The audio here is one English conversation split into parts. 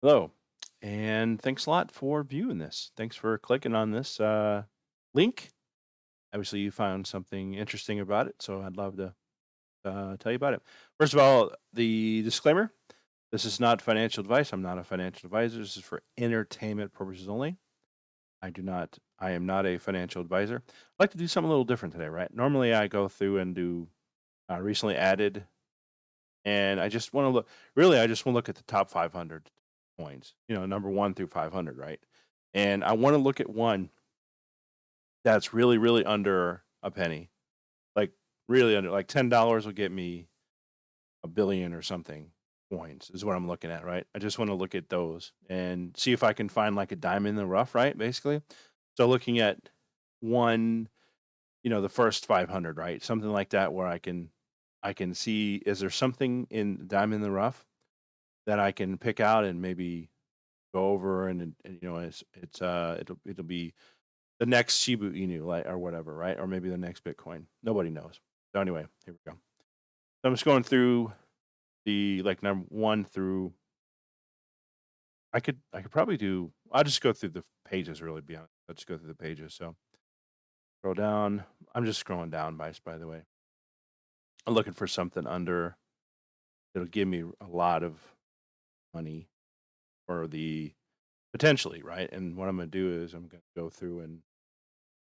Hello, and thanks a lot for viewing this. Thanks for clicking on this link. Obviously, you found something interesting about it, so I'd love to tell you about it. First of all, the disclaimer: this is not financial advice. I'm not a financial advisor. This is for entertainment purposes only. I am not a financial advisor. I'd like to do something a little different today, right? Normally, I go through and do recently added, and I just want to look. Really, I just want to look at the top 500 coins. Number one through 500, right? And I want to look at one that's really, really under a penny, like really under, like $10 will get me a billion or something coins is what I'm looking at, right? I just want to look at those and see if I can find like a diamond in the rough, right? Basically. So looking at one, the first 500, right? Something like that where I can see, is there something in diamond in the rough that I can pick out and maybe go over, and it'll be the next Shiba Inu, like, or whatever, right? Or maybe the next Bitcoin. Nobody knows. So anyway, here we go. So I'm just going through the like number one through. I could probably do. I'll just go through the pages. Really, be honest. I'll just go through the pages. So scroll down. I'm just scrolling down, by the way. I'm looking for something under that'll give me a lot of money for the potentially, right? And what I'm going to do is I'm going to go through and I'm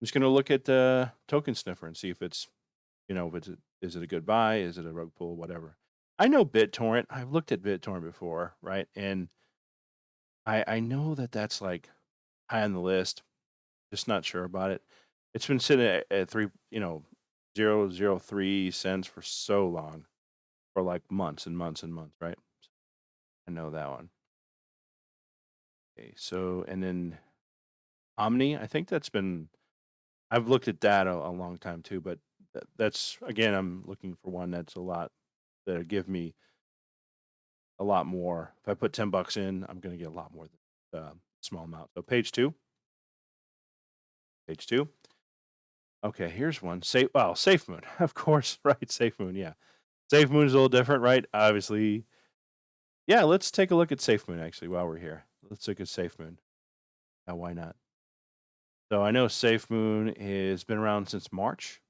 just going to look at the token sniffer and see if it's, if it's is it a good buy, is it a rug pull, whatever. I know BitTorrent. I've looked at BitTorrent before, right? And I know that that's like high on the list. Just not sure about it. It's been sitting at 0.003 cents for so long, for like months and months and months, right? I know that one. Okay, so and then Omni, I think that's been. I've looked at that a long time too, but that's again, I'm looking for one that's a lot that'll give me a lot more. If I put $10 in, I'm going to get a lot more than small amount. So page two. Okay, here's one. Safe Moon, of course, right? Safe Moon, yeah. Safe Moon is a little different, right? Obviously, yeah. Let's take a look at Safe Moon actually while we're here. Let's look at Safe Moon. Why not? So I know Safe Moon has been around since March,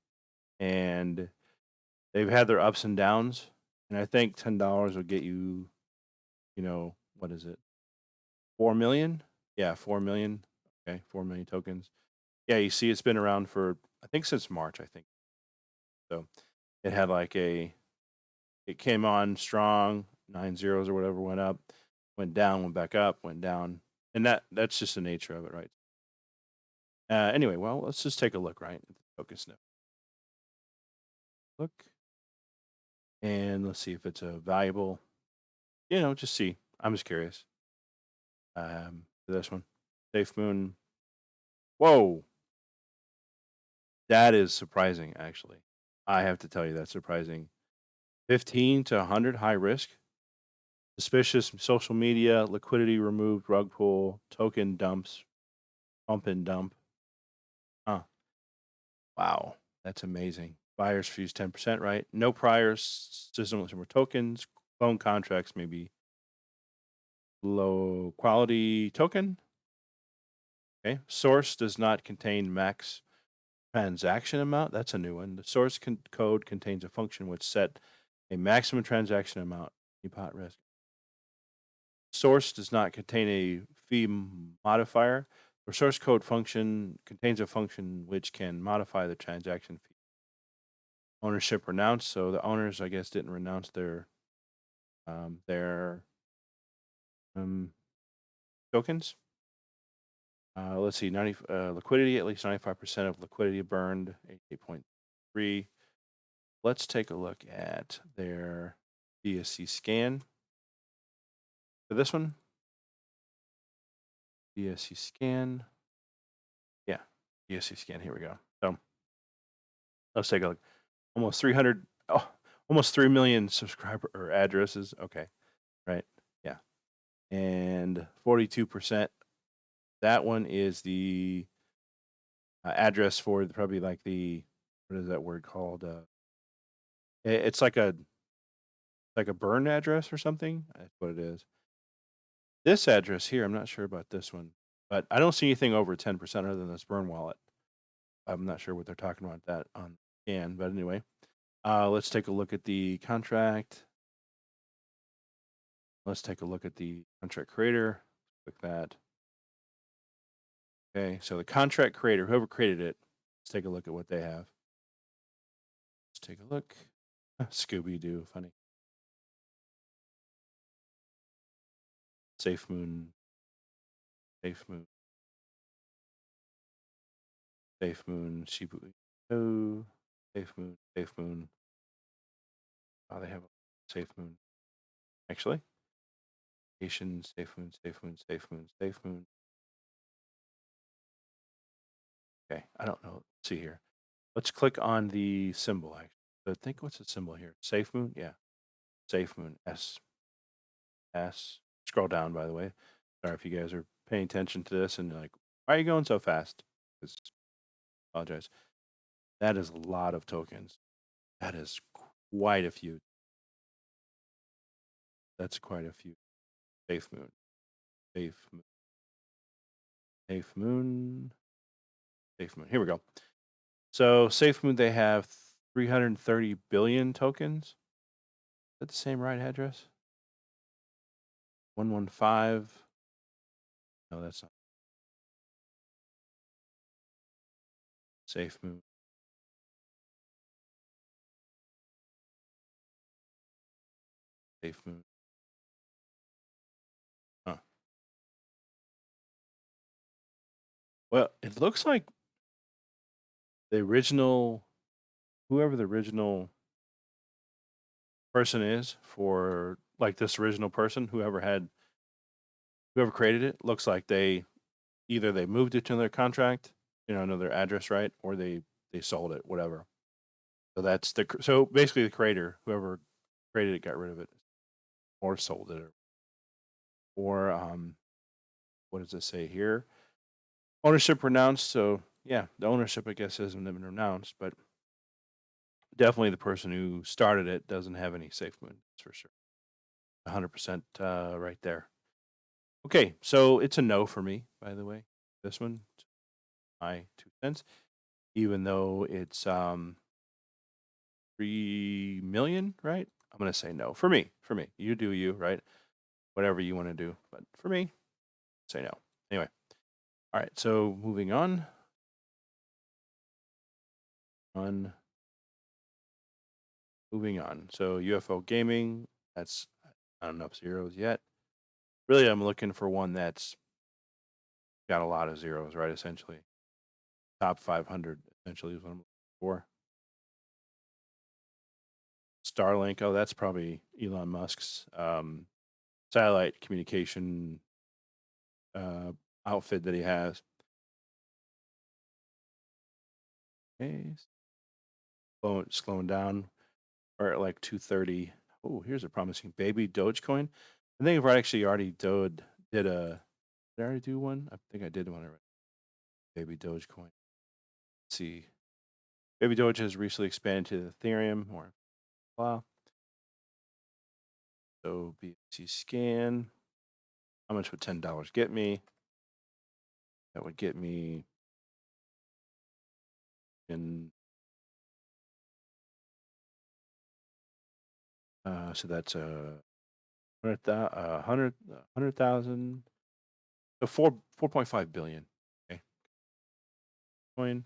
and they've had their ups and downs. And I think $10 will get you, what is it? 4 million? Yeah, 4 million. Okay, 4 million tokens. Yeah, you see, it's been around for I think since March. I think so. It had like it came on strong, nine zeros or whatever, went up, went down, went back up, went down, and that's just the nature of it, right? Anyway, well, let's just take a look, right? At the token snip. Look, and let's see if it's a valuable. Just see. I'm just curious. This one, Safe Moon. Whoa, that is surprising. Actually, I have to tell you that's surprising. 15 to 100 high risk. Suspicious social media, liquidity removed, rug pull, token dumps, pump and dump. Huh. Wow. That's amazing. Buyers fuse 10%, right? No priors, system with more tokens, clone contracts, maybe low quality token. Okay. Source does not contain max transaction amount. That's a new one. The source code contains a function which set a maximum transaction amount. Pot risk. Source does not contain a fee modifier. The source code function contains a function which can modify the transaction fee. Ownership renounced. So the owners, I guess, didn't renounce their um, tokens. Let's see, 90 liquidity, at least 95% of liquidity burned, 88.3. Let's take a look at their BSC scan. For this one, BSC scan. Yeah, BSC scan. Here we go. So let's take a look. Almost 300, almost 3 million subscriber or addresses. Okay, right. Yeah. And 42%. That one is the address for probably like what is that word called? It's like a burn address or something. That's what it is. This address here, I'm not sure about this one, but I don't see anything over 10% other than this burn wallet. I'm not sure what they're talking about that on scan, but anyway, let's take a look at the contract. Let's take a look at the contract creator. Click that. Okay, so the contract creator, whoever created it, let's take a look at what they have. Let's take a look. Scooby Doo, funny. Safe Moon, Safe Moon, Safe Moon, Shibu. Oh, Safe Moon, Safe Moon. Oh, they have a Safe Moon. Actually, Asian, Safe Moon, Safe Moon, Safe Moon, Safe Moon. Okay, I don't know. Let's see here. Let's click on the symbol. Actually, I think what's the symbol here? Safe Moon. Yeah, Safe Moon. S S. Scroll down, by the way. Sorry if you guys are paying attention to this and you're like, why are you going so fast? Just apologize. That is a lot of tokens. That is quite a few. That's quite a few. Safe Moon. Safe Moon. Safe Moon. Safe Moon. Here we go. So Safe Moon, they have 330 billion tokens. Is that the same right address? 115. No, that's not Safe Moon. Safe Moon. Huh. Well, it looks like the original, whoever the original person is for like this original person, whoever created it, looks like they either they moved it to their contract, another address, right, or they sold it, whatever. So that's so basically the creator, whoever created it, got rid of it or sold it, or what does it say here? Ownership renounced. So yeah, the ownership I guess hasn't been renounced, but definitely the person who started it doesn't have any safe moon. That's for sure. 100% right there. Okay, so it's a no for me, by the way. This one, my 2 cents, even though it's 3 million, right? I'm gonna say no for me. For me, you do you, right? Whatever you want to do, but for me, say no. Anyway, all right. So moving on, on moving on. So UFO gaming, that's not enough zeros yet. Really, I'm looking for one that's got a lot of zeros, right? Essentially, top 500 essentially is what I'm looking for. Starlink, oh, that's probably Elon Musk's satellite communication uh, outfit that he has. Okay, slowing down. Or at like 230. Oh, here's a promising baby Dogecoin. I think I've actually already did a. Did I already do one? I think I did one already. Baby Dogecoin. Let's see. Baby Doge has recently expanded to Ethereum or blah. So BTC scan. How much would $10 get me? That would get me in. So that's a 100,000. So 4.5 billion. Okay. Coin.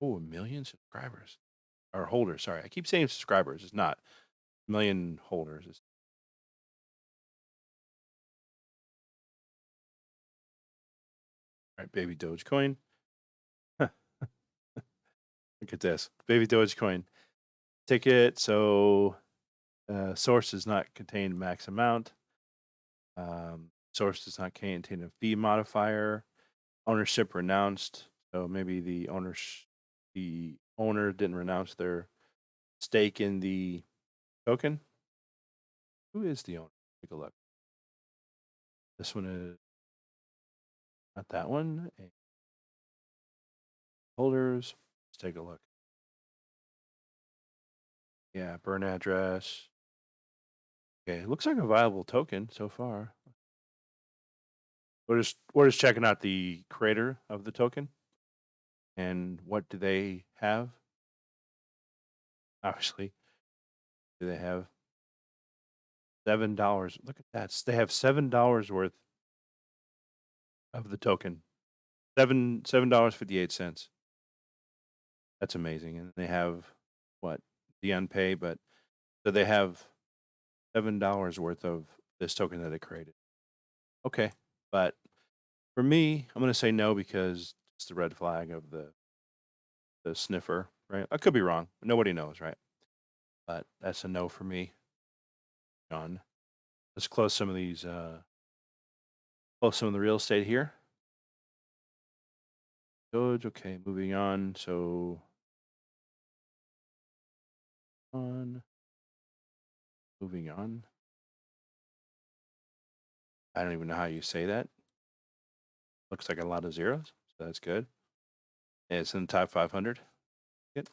Oh, a million subscribers or holders. Sorry, I keep saying subscribers. It's not million holders. All right, baby Dogecoin. Look at this, baby Dogecoin ticket. So source does not contain max amount. Source does not contain a fee modifier. Ownership renounced. So maybe the owner didn't renounce their stake in the token. Who is the owner? Take a look. This one is not that one. Holders. Let's take a look. Yeah, burn address. Okay, it looks like a viable token so far. We're just checking out the creator of the token and what do they have? Obviously, do they have $7? Look at that. They have $7 worth of the token. $7.58. That's amazing. And they have what? The unpay, but so they have $7 worth of this token that they created. Okay. But for me, I'm gonna say no because it's the red flag of the sniffer, right? I could be wrong. Nobody knows, right? But that's a no for me, John. Let's close some of the real estate here. Good. Okay, moving on. So on, moving on. I don't even know how you say that. Looks like a lot of zeros, so that's good. And it's in the top 500. Good.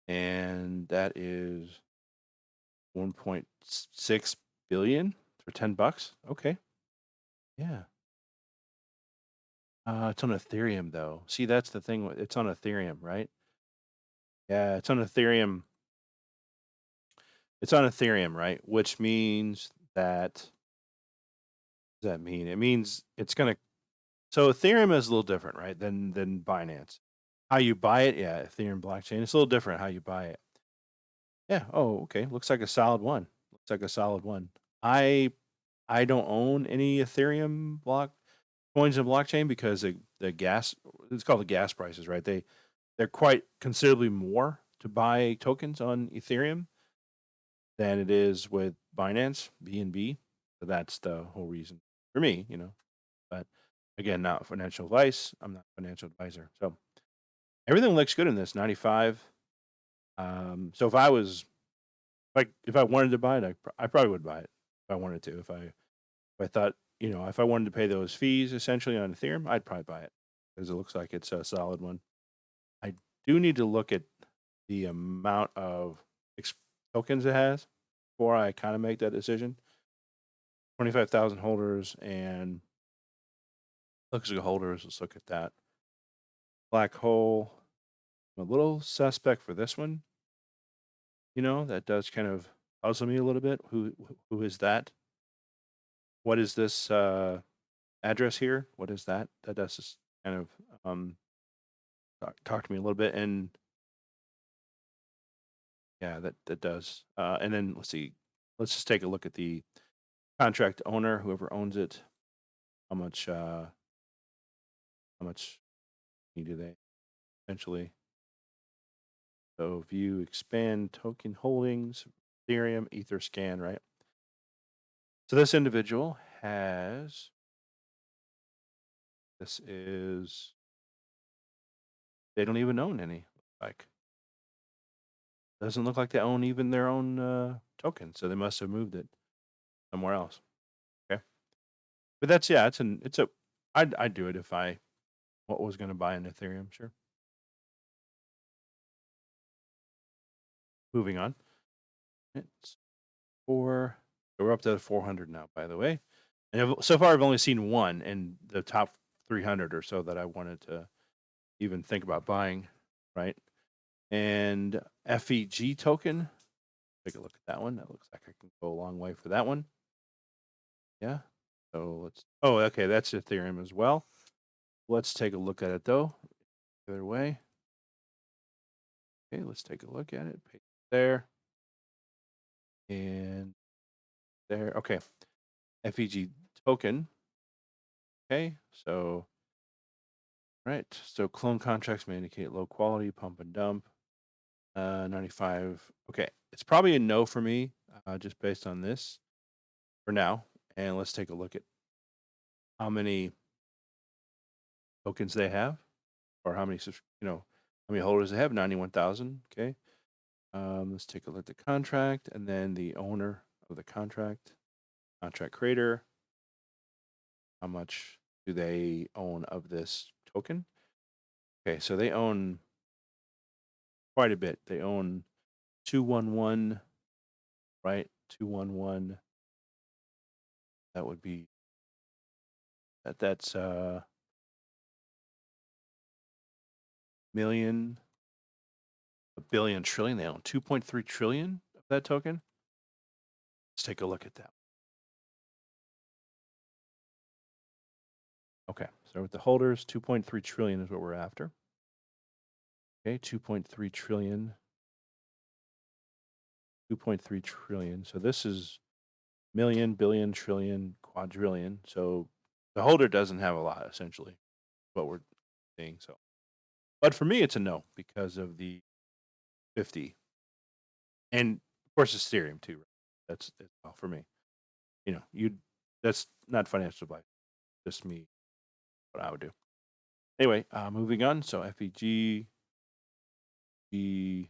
And that is 1.6 billion for $10. Okay. Yeah. It's on Ethereum though. See, that's the thing. It's on Ethereum, right? Yeah, it's on Ethereum. It's on Ethereum, right? Which means that does that mean? It means it's gonna so Ethereum is a little different, right? Than Binance. How you buy it, yeah, Ethereum blockchain. It's a little different how you buy it. Yeah. Oh, okay. Looks like a solid one. Looks like a solid one. I I don't own any Ethereum block coins and blockchain because the gas it's called the gas prices, right? They're quite considerably more to buy tokens on Ethereum than it is with Binance, BNB. So that's the whole reason for me. But again, not financial advice. I'm not a financial advisor. So everything looks good in this 95. So if I wanted to buy it, I probably would buy it if I wanted to. If I thought, if I wanted to pay those fees essentially on Ethereum, I'd probably buy it because it looks like it's a solid one. I do need to look at the amount of tokens it has before I kind of make that decision. 25,000 holders and looks like holders. Let's look at that. Black hole. I'm a little suspect for this one. That does kind of puzzle me a little bit. Who is that? What is this address here? What is that? That does just kind of talk to me a little bit. And yeah, that does. And then let's see. Let's just take a look at the contract owner, whoever owns it. How much? How much do they essentially? So view, expand token holdings, Ethereum, Etherscan, right? So this individual has. This is. They don't even own any. Like doesn't look like they own even their own token. So they must have moved it somewhere else. Okay, but that's yeah. It's a. I'd do it if I what was going to buy an Ethereum. Sure. Moving on. It's four. So we're up to 400 now, by the way. And so far, I've only seen one in the top 300 or so that I wanted to even think about buying, right? And FEG token. Take a look at that one. That looks like I can go a long way for that one. Yeah. So let's. Oh, okay. That's Ethereum as well. Let's take a look at it though. The other way. Okay, let's take a look at it. Paste there and there. Okay. FEG token. Okay. So right. So clone contracts may indicate low quality, pump and dump. 95. Okay. It's probably a no for me, just based on this for now. And let's take a look at how many tokens they have or how many, how many holders they have. 91,000. Okay. Let's take a look at the contract and then the owner of the contract creator. How much do they own of this token? Okay, so they own quite a bit. They own 211, right? 211. That would be that's million, a billion, trillion. They own 2.3 trillion of that token. Let's take a look at that. Okay, so with the holders, 2.3 trillion is what we're after. Okay, 2.3 trillion. 2.3 trillion. So this is million, billion, trillion, quadrillion. So the holder doesn't have a lot, essentially, what we're seeing. So, but for me, it's a no because of the 50, and of course, it's Ethereum too. Right? That's well for me. You that's not financial advice. Just me, what I would do. Anyway, moving on. So FEG, the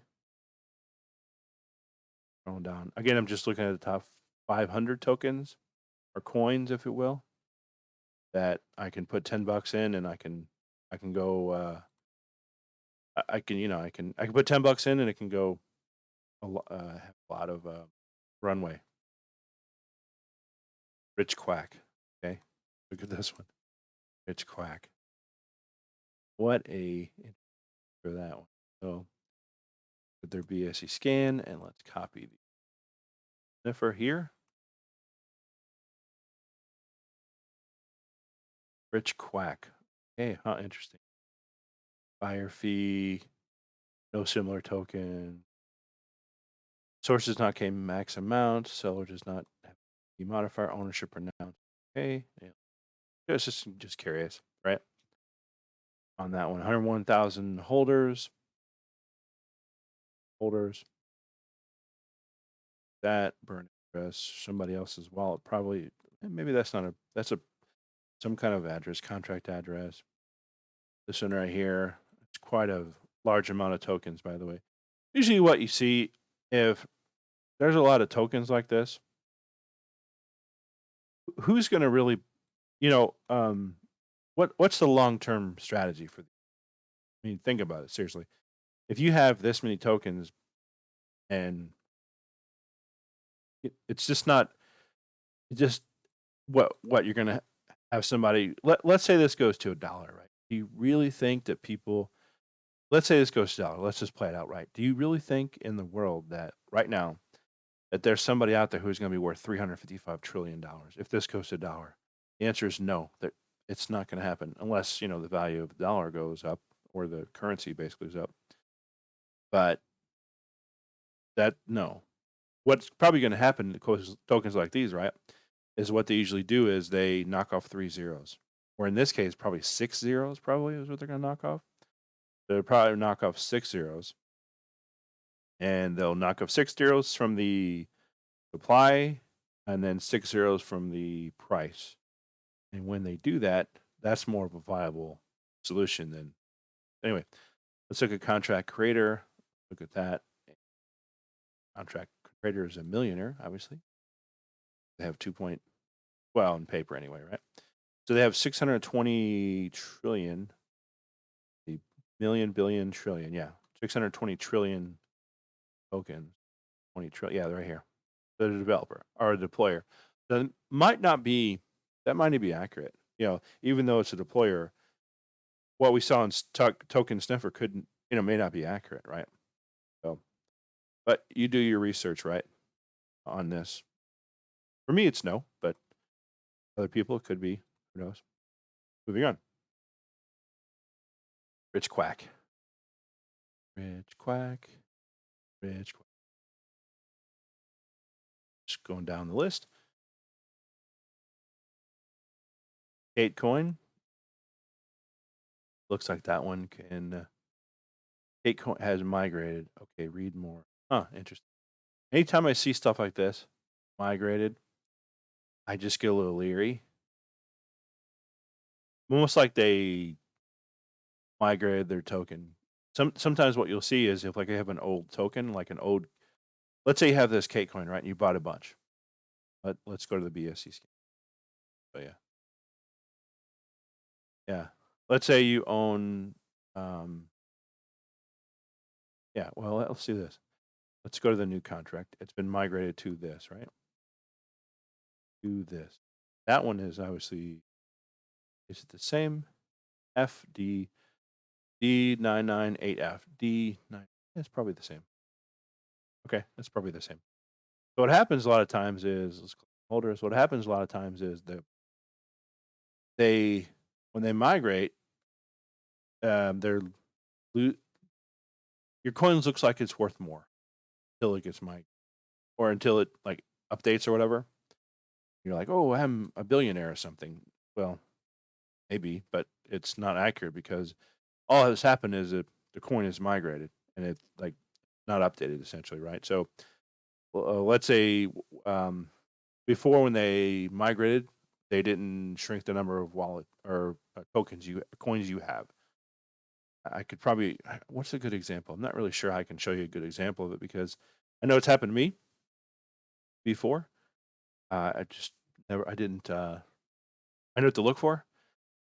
going down again. I'm just looking at the top 500 tokens or coins, if it will, that I can put $10 in, and I can go. I can I can put $10 in, and it can go have a lot of runway. Rich Quack. Okay, look at this one. Rich Quack. What a for that one. So put their BSC scan, and let's copy the sniffer here. Rich Quack. Okay, huh? Interesting. Buyer fee. No similar token. Source does not claim max amount. Seller does not have the modifier. Ownership pronounced. Okay. Yeah. Just curious, right? On that one, 101,000 holders. That burn address, somebody else's wallet, probably. Maybe that's a some kind of address, contract address. This one right here, it's quite a large amount of tokens, by the way. Usually, what you see if there's a lot of tokens like this, who's going to really, you know, what's the long term strategy for? I mean, think about it seriously. If you have this many tokens, and it's just not just what you're gonna have somebody. Let's say this goes to $1, right? Do you really think that people? Let's say this goes to $1. Let's just play it out right. Do you really think in the world that right now that there's somebody out there who's going to be worth $355 trillion if this goes to $1? The answer is no. That it's not going to happen unless the value of the dollar goes up or the currency basically is up. But that no. What's probably going to happen to tokens like these, right, is what they usually do is they knock off 3 zeros, or in this case, probably 6 zeros. Probably is what they're going to knock off. They'll probably knock off 6 zeros, and they'll knock off 6 zeros from the supply, and then 6 zeros from the price. And when they do that, that's more of a viable solution than anyway. Let's look at contract creator. Look at that. Contract creator is a millionaire, obviously. They have 2 point, well, in paper anyway, right? So they have 620 trillion, the million, billion, trillion. Yeah, 620 trillion tokens. 20 trillion. Yeah, they're right here. The developer or the deployer. That might not be accurate. Even though it's a deployer, what we saw in token sniffer couldn't, may not be accurate, right? So, but you do your research, right, on this. For me, it's no, but other people it could be. Who knows? Moving on. Rich Quack. Rich Quack. Rich Quack. Just going down the list. Kate Coin. Looks like that one can. Kate Coin has migrated. Okay, read more. Huh, interesting. Anytime I see stuff like this, migrated, I just get a little leery. Almost like they migrated their token. Sometimes what you'll see is if like I have an old token, like an old, let's say you have this Kate Coin, right? And you bought a bunch. Let's go to the BSC scheme. But yeah. Let's say you own, yeah. Well, let's see this. Let's go to the new contract. It's been migrated to this, right? To this. That one is obviously, is it the same? FD D998F. D9. It's probably the same. Okay, that's probably the same. So what happens a lot of times is, let's click holders. What happens a lot of times is that they, when they migrate, they're lo- your coins looks like it's worth more until it gets migrated, or until it like updates or whatever. You're like, oh, I'm a billionaire or something. Well, maybe, but it's not accurate because all that's happened is that the coin is migrated and it's like not updated essentially, right? So let's say um, before when they migrated, they didn't shrink the number of wallet or tokens you coins you have. I could probably, what's a good example? I'm not really sure how I can show you a good example of it because I know it's happened to me before. I just never, I didn't, I know what to look for,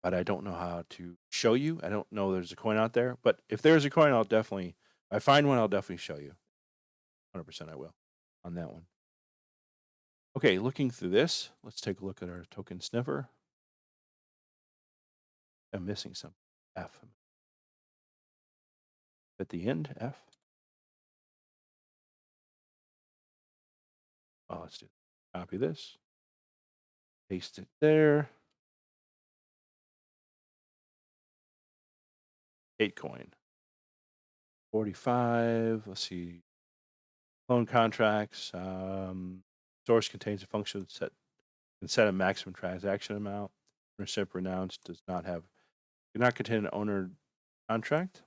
but I don't know how to show you. I don't know there's a coin out there, but if there's a coin, I'll definitely, if I find one, I'll definitely show you. 100% I will on that one. Okay, looking through this, let's take a look at our token sniffer. I'm missing some. F at the end, F. Oh, let's do copy this, paste it there. 8 coin. 45. Let's see. Loan contracts. Source contains a function that can set a maximum transaction amount. Ownership renounced does not have, cannot contain an owner contract.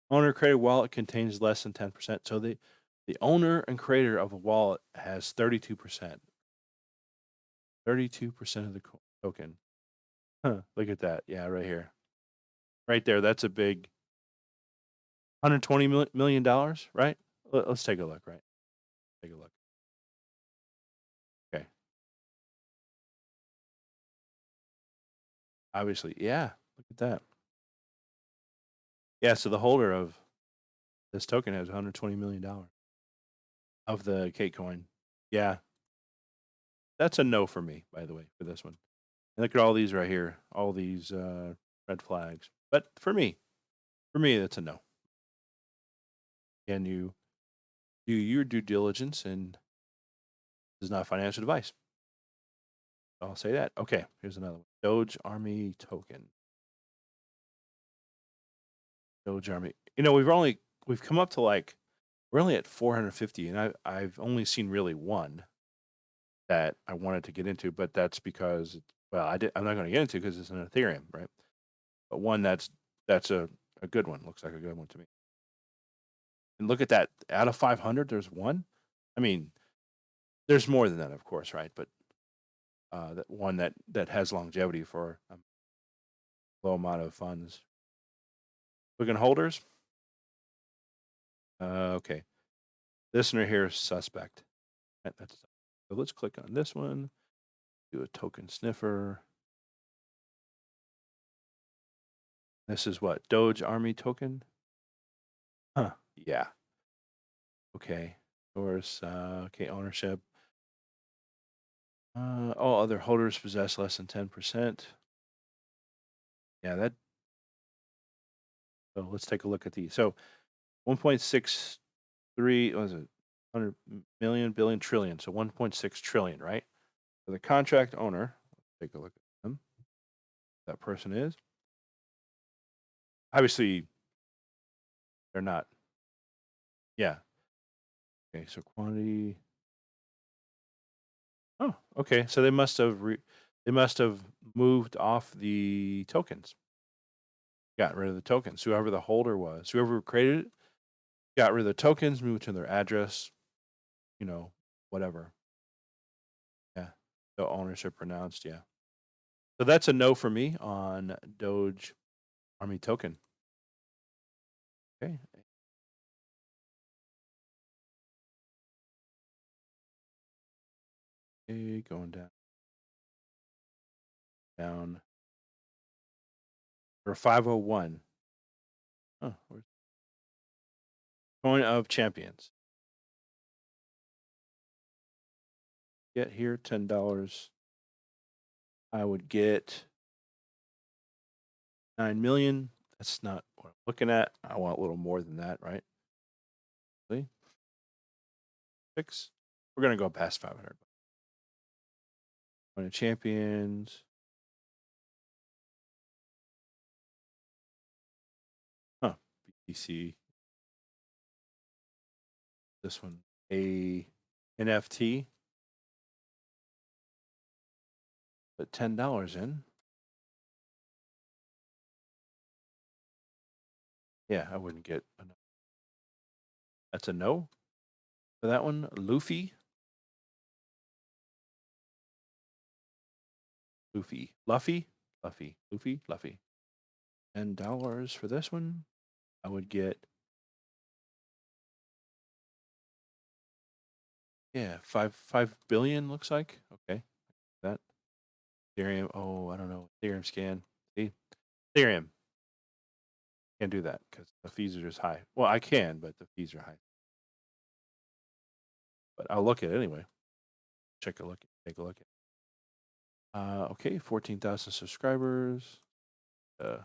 Owner created wallet contains less than 10%. So the owner and creator of a wallet has 32%. 32% of the token. Huh, look at that. Yeah, right here. Right there. That's a big $120 million, right? Let's take a look, right? Take a look. Okay. Obviously. Yeah. Look at that. Yeah. So the holder of this token has $120 million of the K coin. Yeah. That's a no for me, by the way, for this one. And look at all these right here. All these red flags. But for me, that's a no. Can you do your due diligence, and this is not financial advice. I'll say that. Okay, here's another one. Doge Army token. Doge Army. You know, we've come up to like, we're only at 450, and I've only seen really one that I wanted to get into, but that's because well, I'm not going to get into because it's an Ethereum, right? But one that's a good one. Looks like a good one to me. And look at that. Out of 500, there's one. I mean, there's more than that, of course, right? But that one that has longevity for a low amount of funds. Looking holders. Okay, this one right here is suspect. That's so. Let's click on this one. Do a token sniffer. This is what Doge Army token. Huh. Yeah. Okay. Source. Okay. Ownership. All other holders possess less than 10%. Yeah. That. So let's take a look at these. So 1.63, what was it? 100 million, billion, trillion. So 1.6 trillion, right? For the contract owner, let's take a look at them. That person is. Obviously, they're not. Yeah. Okay. So quantity. Oh, okay. So they must have moved off the tokens. Got rid of the tokens. Whoever the holder was, whoever created it, got rid of the tokens, moved to their address, you know, whatever. Yeah. The ownership pronounced. Yeah. So that's a no for me on Doge Army token. Okay. Okay, going down for 501. Oh, where's Coin of Champions. get here? $10. I would get 9 million. That's not what I'm looking at. I want a little more than that, right? See? 6. We're going to go past 500. Winning champions. Huh. BTC. This one. A NFT. Put $10 in. Yeah, I wouldn't get enough. That's a no for that one. Luffy. Luffy. Luffy. Luffy. Luffy. Luffy. $10 for this one. I would get, yeah, 5 billion looks like. Okay. That. Ethereum. Oh, I don't know. Ethereum scan. See? Ethereum. Can't do that because the fees are just high. Well, I can, but the fees are high. But I'll look at it anyway. Take a look. Take a look at. Okay, 14,000 subscribers. Uh,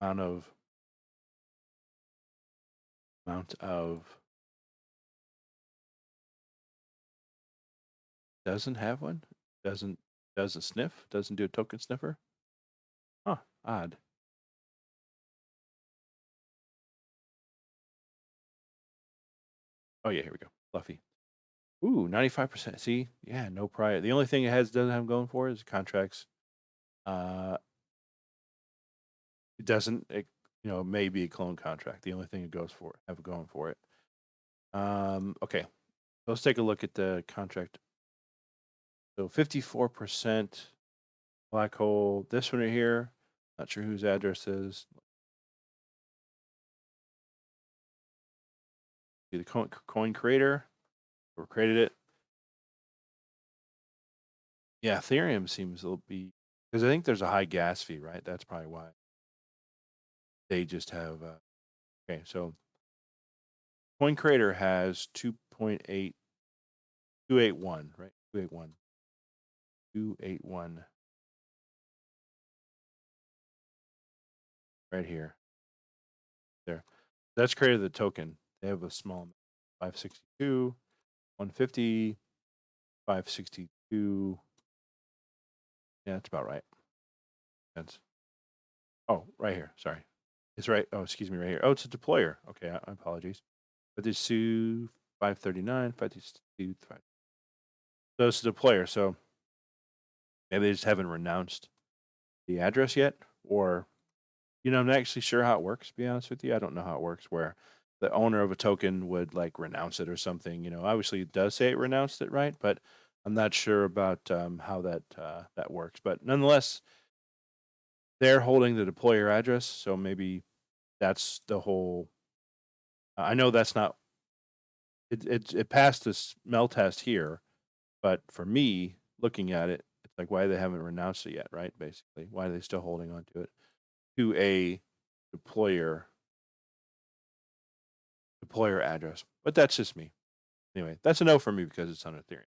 amount of amount of doesn't have one. Doesn't sniff. Doesn't do a token sniffer. Huh. Odd. Oh yeah, here we go. Fluffy. Ooh, 95%. See, yeah, no prior. The only thing it doesn't have going for it is contracts. Uh, it doesn't. It may be a clone contract. The only thing it goes for have going for it. Okay, let's take a look at the contract. So 54% black hole. This one right here. Not sure whose address is. Be the coin creator or created it. Yeah, Ethereum seems to be because I think there's a high gas fee, right? That's probably why they just have. Okay, so Coin Creator has 2.8281, right? 281. 281 right here. There. That's created the token. They have a small 562, 150, 562. Yeah, that's about right. That's right here. Sorry. It's right. Oh, excuse me, right here. Oh, it's a deployer. Okay, I apologies. But there's 539, 532, 5. So it's a deployer. So maybe they just haven't renounced the address yet, or I'm not actually sure how it works. To be honest with you, I don't know how it works. Where the owner of a token would like renounce it or something. Obviously it does say it renounced it, right? But I'm not sure about how that works. But nonetheless, they're holding the deployer address, so maybe that's the whole. I know that's not. It passed the smell test here, but for me, looking at it, it's like why they haven't renounced it yet, right? Basically, why are they still holding on to it? To a deployer address. But that's just me. Anyway, that's a no for me because it's on Ethereum.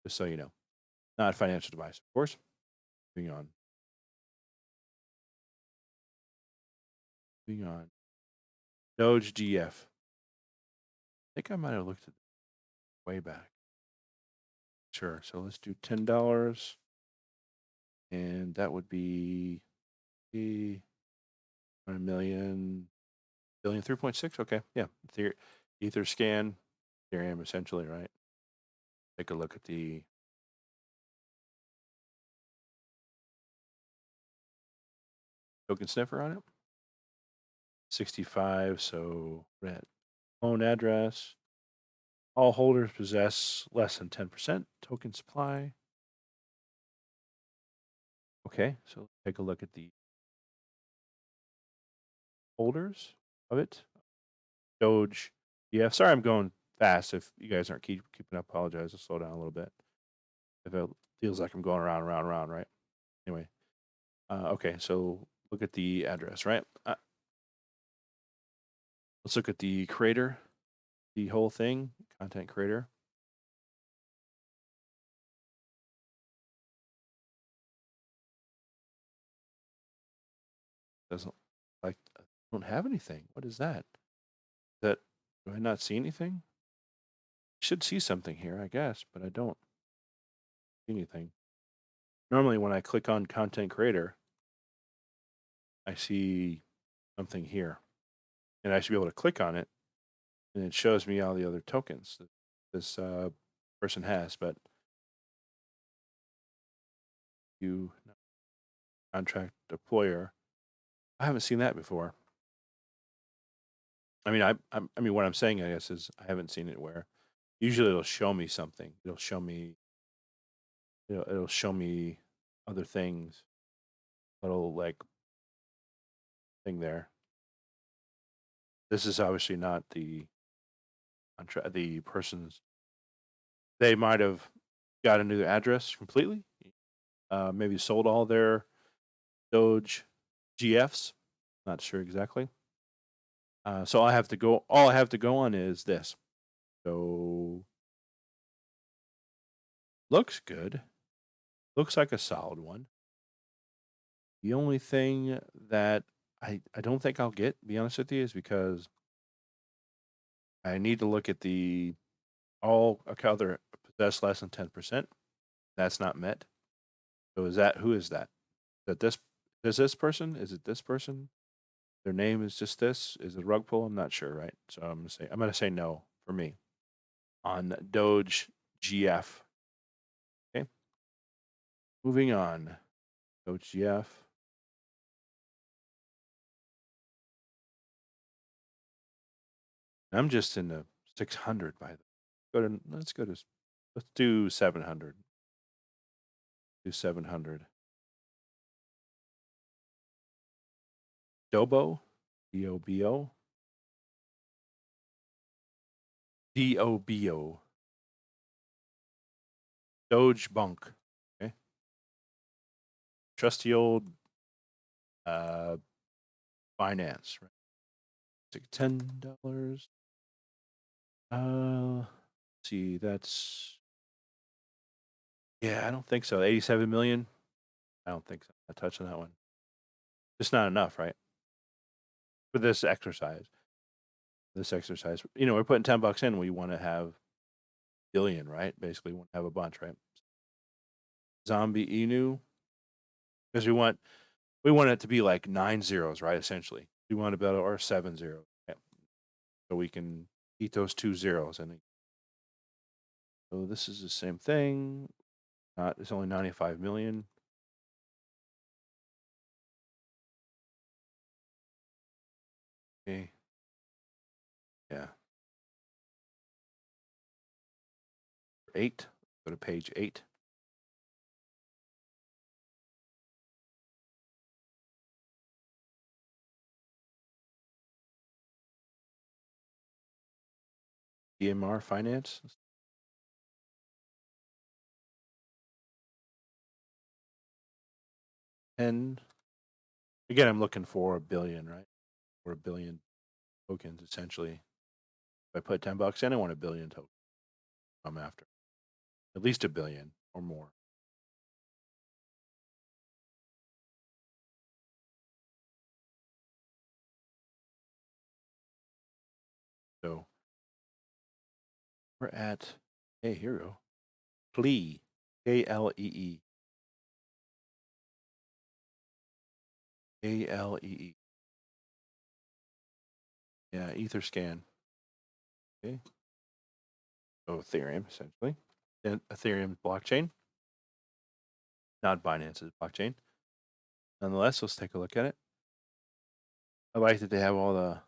Just so you know. Not financial advice, of course. Moving on. Moving on. Doge GF. I think I might have looked at it way back. Sure. So let's do $10. And that would be 1 million, billion, 3.6. Okay. Yeah. Ether scan, Ethereum essentially, right? Take a look at the token sniffer on it. 65. So red loan address. All holders possess less than 10% token supply. Okay. So let's take a look at the holders of it. Doge. Yeah. Sorry, I'm going fast. If you guys aren't keeping up, apologize. I'll slow down a little bit. If it feels like I'm going around, right? Anyway. Okay. So look at the address, right? Let's look at the creator, the whole thing. content creator. Doesn't like I don't have anything. What is that? That do I not see anything? Should see something here, I guess, but I don't see anything. Normally, when I click on content creator, I see something here, and I should be able to click on it, and it shows me all the other tokens that this person has. But you contract deployer, I haven't seen that before. I mean, I mean, what I'm saying, I guess, is I haven't seen it where usually it'll show me something. It'll show me other things. Little like thing there. This is obviously not the the person's. They might have got a new address completely. Maybe sold all their Doge GFs. Not sure exactly. So I have to go. All I have to go on is this. So looks good. Looks like a solid one. The only thing that I don't think I'll get, to be honest with you, is because I need to look at the all other possess less than 10%. That's not met. So is that who is that? Is that this? Is this person? Is it this person? Their name is just this. Is it a rug pull? I'm not sure, right? So I'm gonna say no for me on Doge GF. Okay, moving on. Doge GF. I'm just in the 600 by the. Let's do 700. Do 700. Dobo, Dobo, Dobo, Doge Bunk. Okay, trusty old uh finance. Right, take $10. Let's see, that's yeah. I don't think so. 87 million. I don't think so. I touch on that one. It's not enough, right? For this exercise. We're putting $10 in. We want to have billion, right? Basically, we want to have a bunch, right? Zombie Inu, because we want it to be like 9 zeros, right? Essentially, we want to be able or 7 zeros, yeah. So we can eat those 2 zeros, and so this is the same thing. Not it's only 95 million. Okay, yeah, 8. Go to page 8. DMR Finance. And again, I'm looking for a billion, right? Or a billion tokens, essentially. If I put $10 in, I want a billion tokens. I'm after at least a billion or more. So we're at, hey, here we go. Klee, Klee, Klee. Yeah, Etherscan. Okay. So Ethereum, essentially. Then Ethereum blockchain, not Binance's blockchain. Nonetheless, let's take a look at it. I like that they have all the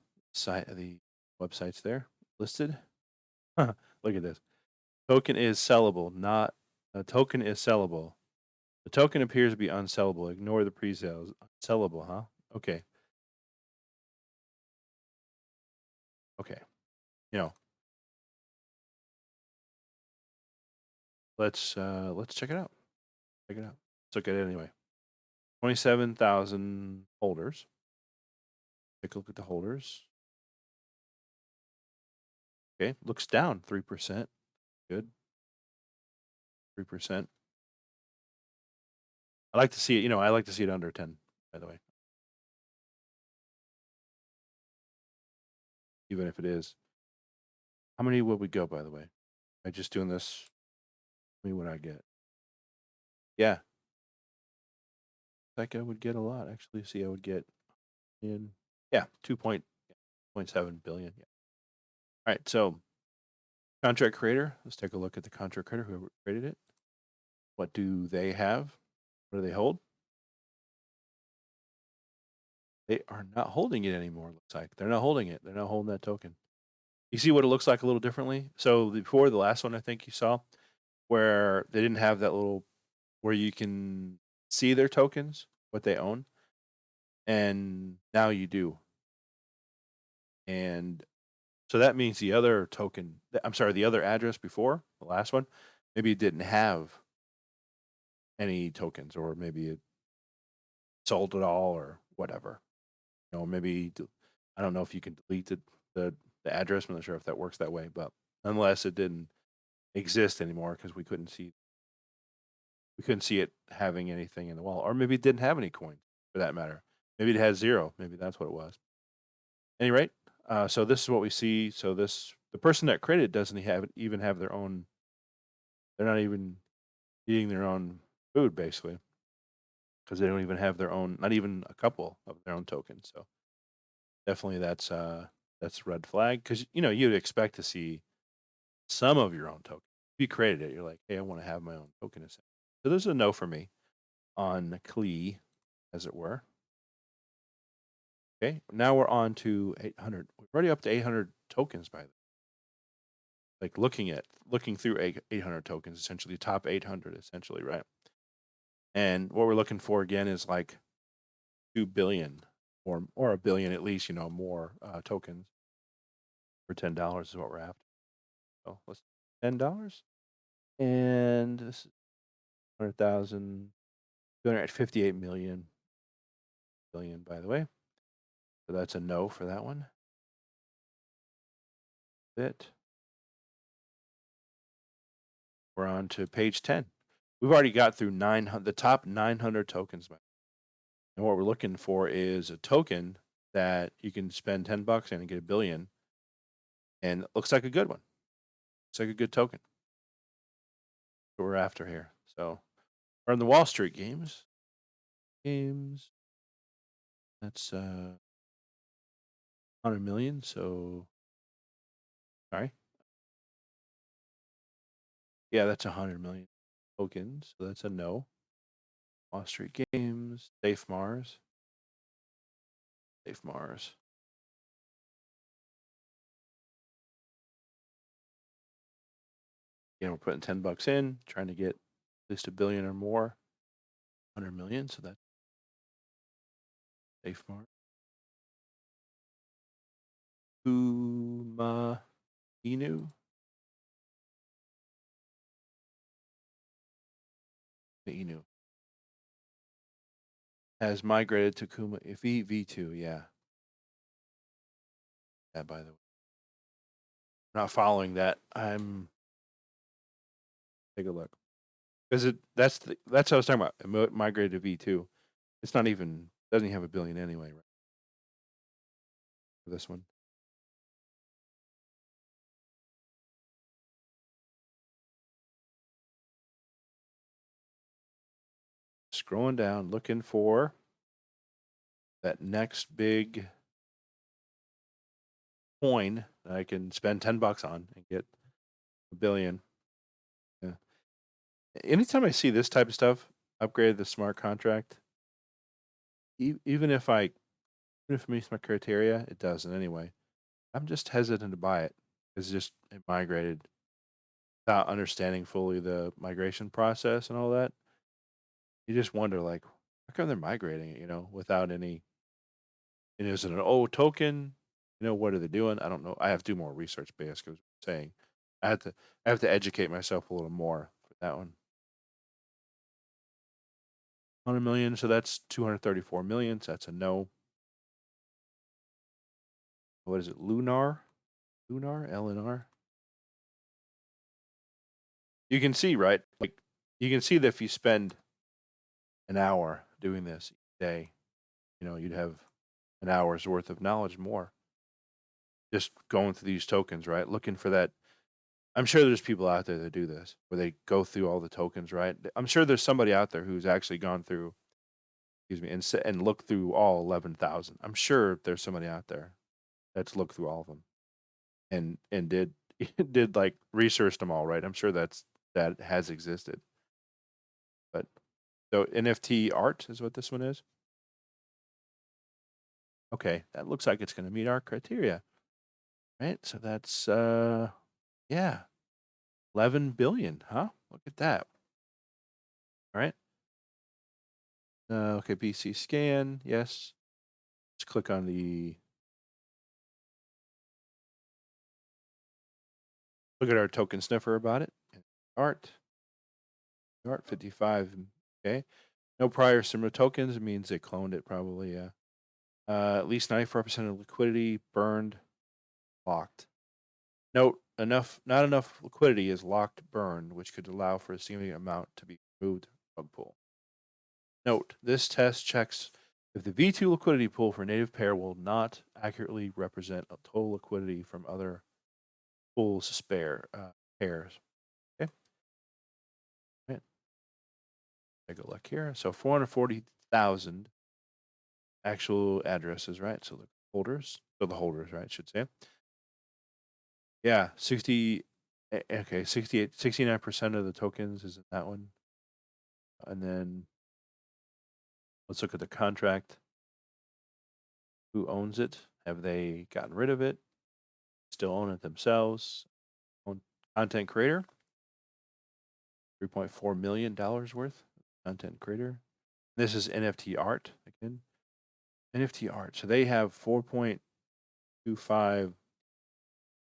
websites there listed. Look at this. Token is sellable, not a token is sellable. The token appears to be unsellable. Ignore the pre-sales. Sellable, huh? Okay. Okay. You know, let's check it out. Check it out. Let's look at it anyway. 27,000 holders. Take a look at the holders. Okay, looks down 3%. Good, 3%. I like to see it, I like to see it under 10, by the way, even if it is. How many would we go, by the way? Am I just doing this? Me, what I get? Yeah, like I would get a lot actually. See, I would get in, yeah, 2.7 billion. Yeah. All right, so contract creator. Let's take a look at the contract creator, whoever created it. What do they have? What do they hold? They are not holding it anymore. Looks like they're not holding it. They're not holding that token. You see what it looks like a little differently. So before the last one, I think you saw where they didn't have that little where you can see their tokens, what they own, and now you do. And so that means the other token, I'm sorry, the other address before the last one, maybe it didn't have any tokens, or maybe it sold it all, or whatever. Maybe I don't know if you can delete the the address. I'm not sure if that works that way, but unless it didn't exist anymore because we couldn't see it having anything in the wallet, or maybe it didn't have any coins for that matter. Maybe it has zero. Maybe that's what it was. Any rate, so this is what we see. So the person that created doesn't even have their own. They're not even eating their own food basically because they don't even have their own. Not even a couple of their own tokens. So definitely that's a red flag because you'd expect to see some of your own token. If you created it, you're like, hey, I want to have my own token. So there's a no for me on Klee, as it were. Okay, now we're on to 800. We're already up to 800 tokens by like looking through 800 tokens, essentially top 800, essentially, right? And what we're looking for again is like 2 billion or a billion at least, more tokens for $10 is what we're after. So let's $10 and this is 100,000, 258 million billion, by the way. So that's a no for that one. Bit. We're on to page 10. We've already got through the top 900 tokens. And what we're looking for is a token that you can spend $10 in and get a billion. And it looks like a good one. Looks like a good token. What we're after here. So we're in the Wall Street games. That's 100 million. So sorry. Yeah, that's 100 million tokens. So that's a no. Wall Street Games, Safe Mars. Safe Mars. We're putting $10 in, trying to get at least a billion or more. 100 million. So that's Safe Mars. Uma Inu. Inu has migrated to Kuma V2. Yeah. Yeah, by the way. I'm not following that. I'm take a look. Because that's what I was talking about. It migrated to V2. It's not even doesn't even have a billion anyway, right? For this one. Scrolling down, looking for that next big coin that I can spend $10 on and get a billion. Yeah. Anytime I see this type of stuff, upgrade the smart contract, even if it meets my criteria, it doesn't anyway. I'm just hesitant to buy it. It migrated without understanding fully the migration process and all that. You just wonder, like, how come they're migrating it, without any, and is it an old token? What are they doing? I don't know. I have to do more research basically, was saying. I have to educate myself a little more for that one. 100 million, so that's 234 million. So that's a no. What is it? Lunar? Lunar, LNR. You can see, right? Like, you can see that if you spend an hour doing this each day, you'd have an hour's worth of knowledge more just going through these tokens, right? Looking for that. I'm sure there's people out there that do this where they go through all the tokens, right? I'm sure there's somebody out there who's actually gone through, excuse me, and looked through all 11,000. I'm sure there's somebody out there that's looked through all of them and did did like researched them all, right? I'm sure that has existed. But so NFT art is what this one is. Okay, that looks like it's going to meet our criteria, right? So that's yeah, 11 billion, huh? Look at that. All right. Okay, BC scan. Yes. Let's click on the look at our token sniffer about it. Art. Art 55. Okay. No prior similar tokens. It means they cloned it probably, yeah. At least 94% of liquidity burned, locked. Note, not enough liquidity is locked burned, which could allow for a significant amount to be removed from pool. Note, this test checks if the V2 liquidity pool for native pair will not accurately represent a total liquidity from other pools spare pairs. Okay, right. Take a look here. So 440,000 actual addresses, right? So the holders, right? Should say. Yeah, 69% of the tokens is in that one. And then let's look at the contract. Who owns it? Have they gotten rid of it? Still own it themselves? Own content creator? $3.4 million worth content creator. This is NFT art again. NFT art. So they have 4.25,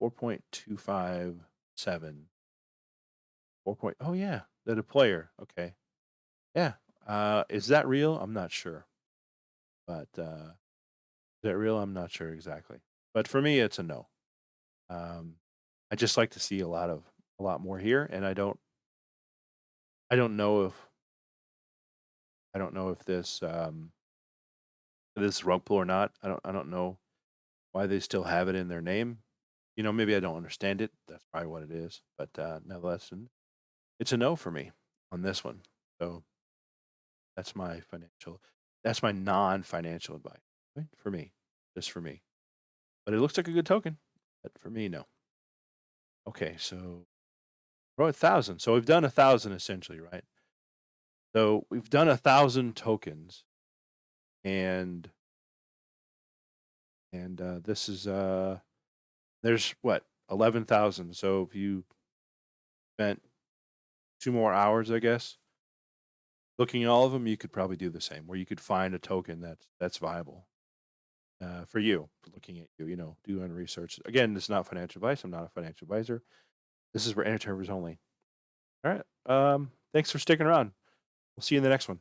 4.257, 4 point. Oh yeah, the player. Okay. Yeah. Is that real? I'm not sure. But is that real? I'm not sure exactly. But for me, it's a no. Um, I just like to see a lot more here, and I don't know if this is rug pull or not. I don't know why they still have it in their name. Maybe I don't understand it. That's probably what it is. But nevertheless, it's a no for me on this one. So that's my non-financial advice, right? For me, just for me. But it looks like a good token. But for me, no. Okay, so we're at 1,000. So we've done 1,000 essentially, right? So we've done 1,000 tokens, and this is there's what 11,000. So if you spent 2 more hours, I guess, looking at all of them, you could probably do the same, where you could find a token that's viable for you. Looking at doing research. Again, this is not financial advice. I'm not a financial advisor. This is for entertainers only. All right. Thanks for sticking around. We'll see you in the next one.